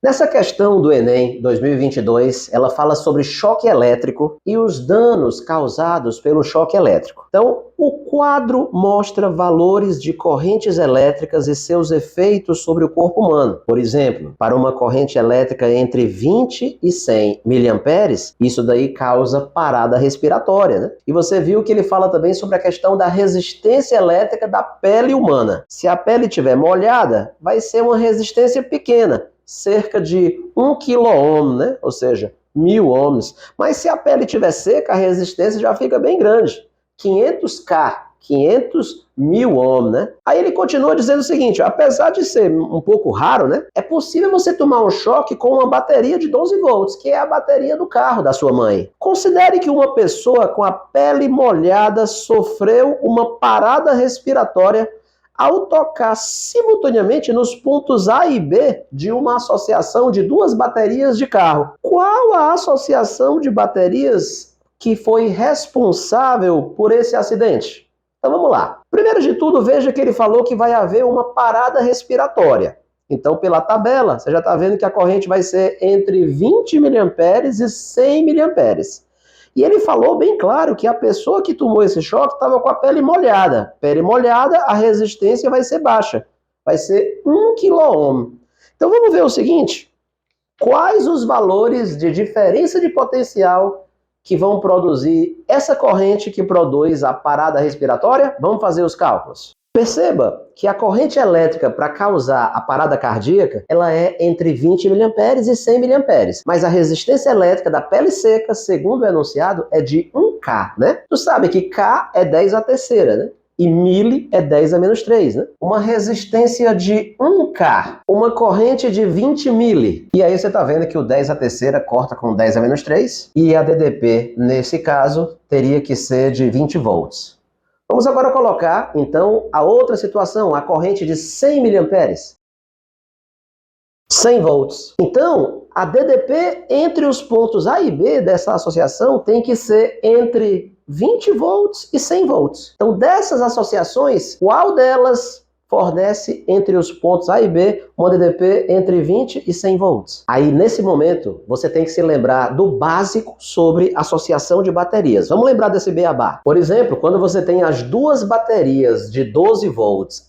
Nessa questão do Enem 2022, ela fala sobre choque elétrico e os danos causados pelo choque elétrico. Então, o quadro mostra valores de correntes elétricas e seus efeitos sobre o corpo humano. Por exemplo, para uma corrente elétrica entre 20 e 100 miliamperes, isso daí causa parada respiratória, né? E você viu que ele fala também sobre a questão da resistência elétrica da pele humana. Se a pele estiver molhada, vai ser uma resistência pequena, cerca de 1 quiloohm, né? Ou seja, 1000 ohms. Mas se a pele estiver seca, a resistência já fica bem grande. 500K, 500.000 ohms, né? Aí ele continua dizendo o seguinte, apesar de ser um pouco raro, né? É possível você tomar um choque com uma bateria de 12 volts, que é a bateria do carro da sua mãe. Considere que uma pessoa com a pele molhada sofreu uma parada respiratória ao tocar simultaneamente nos pontos A e B de uma associação de duas baterias de carro. Qual a associação de baterias que foi responsável por esse acidente? Então vamos lá. Primeiro de tudo, veja que ele falou que vai haver uma parada respiratória. Então, pela tabela, você já está vendo que a corrente vai ser entre 20 miliamperes e 100 miliamperes. E ele falou bem claro que a pessoa que tomou esse choque estava com a pele molhada. Pele molhada, a resistência vai ser baixa. Vai ser 1 quiloohm. Então vamos ver o seguinte. Quais os valores de diferença de potencial que vão produzir essa corrente que produz a parada respiratória? Vamos fazer os cálculos. Perceba que a corrente elétrica para causar a parada cardíaca, ela é entre 20 miliamperes e 100 miliamperes. Mas a resistência elétrica da pele seca, segundo o enunciado, é de 1K, né? Tu sabe que K é 10 à terceira, né? E mili é 10 a menos 3, né? Uma resistência de 1K, uma corrente de 20 mili. E aí você tá vendo que o 10 à terceira corta com 10 a menos 3. E a DDP, nesse caso, teria que ser de 20 volts. Vamos agora colocar, então, a outra situação, a corrente de 100 miliamperes. 100 volts. Então, a DDP entre os pontos A e B dessa associação tem que ser entre 20 volts e 100 volts. Então, dessas associações, qual delas fornece entre os pontos A e B uma DDP entre 20 e 100 volts? Aí, nesse momento, você tem que se lembrar do básico sobre associação de baterias. Vamos lembrar desse beabá. Por exemplo, quando você tem as duas baterias de 12 volts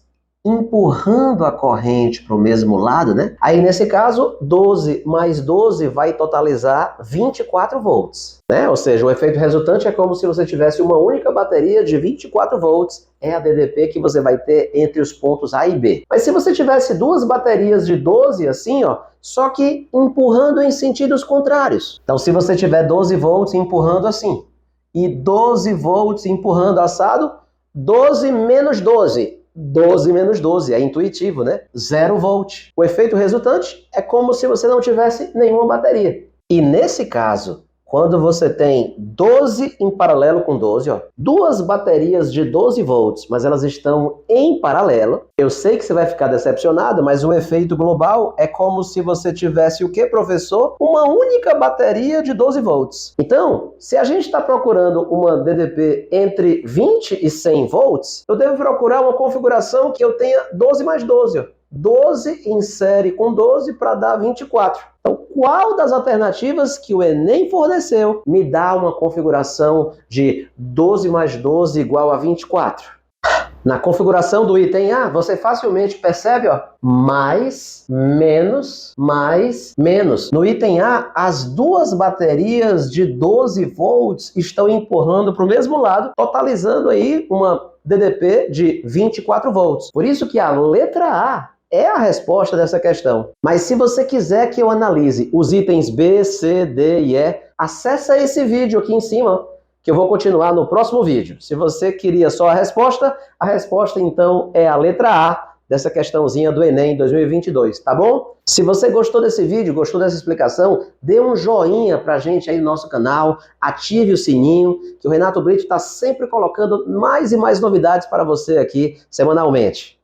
empurrando a corrente para o mesmo lado, né? Aí, nesse caso, 12 mais 12 vai totalizar 24 volts, né? Ou seja, o efeito resultante é como se você tivesse uma única bateria de 24 volts, é a DDP que você vai ter entre os pontos A e B. Mas se você tivesse duas baterias de 12 assim, ó, só que empurrando em sentidos contrários. Então, se você tiver 12 volts empurrando assim, e 12 volts empurrando assado, 12 menos 12. 12 menos 12, é intuitivo, né? 0 volt. O efeito resultante é como se você não tivesse nenhuma bateria. E nesse caso, quando você tem 12 em paralelo com 12, ó, duas baterias de 12 volts, mas elas estão em paralelo, eu sei que você vai ficar decepcionado, mas o efeito global é como se você tivesse o quê, professor? Uma única bateria de 12 volts. Então, se a gente está procurando uma DDP entre 20 e 100 volts, eu devo procurar uma configuração que eu tenha 12 mais 12, ó. 12 em série com 12 para dar 24. Então, qual das alternativas que o Enem forneceu me dá uma configuração de 12 mais 12 igual a 24? Na configuração do item A, você facilmente percebe, ó, mais, menos, mais, menos. No item A, as duas baterias de 12 volts estão empurrando para o mesmo lado, totalizando aí uma DDP de 24 volts. Por isso que a letra A é a resposta dessa questão. Mas se você quiser que eu analise os itens B, C, D e E, acessa esse vídeo aqui em cima, que eu vou continuar no próximo vídeo. Se você queria só a resposta então é a letra A dessa questãozinha do Enem 2022, tá bom? Se você gostou desse vídeo, gostou dessa explicação, dê um joinha pra gente aí no nosso canal, ative o sininho, que o Renato Brito está sempre colocando mais e mais novidades para você aqui semanalmente.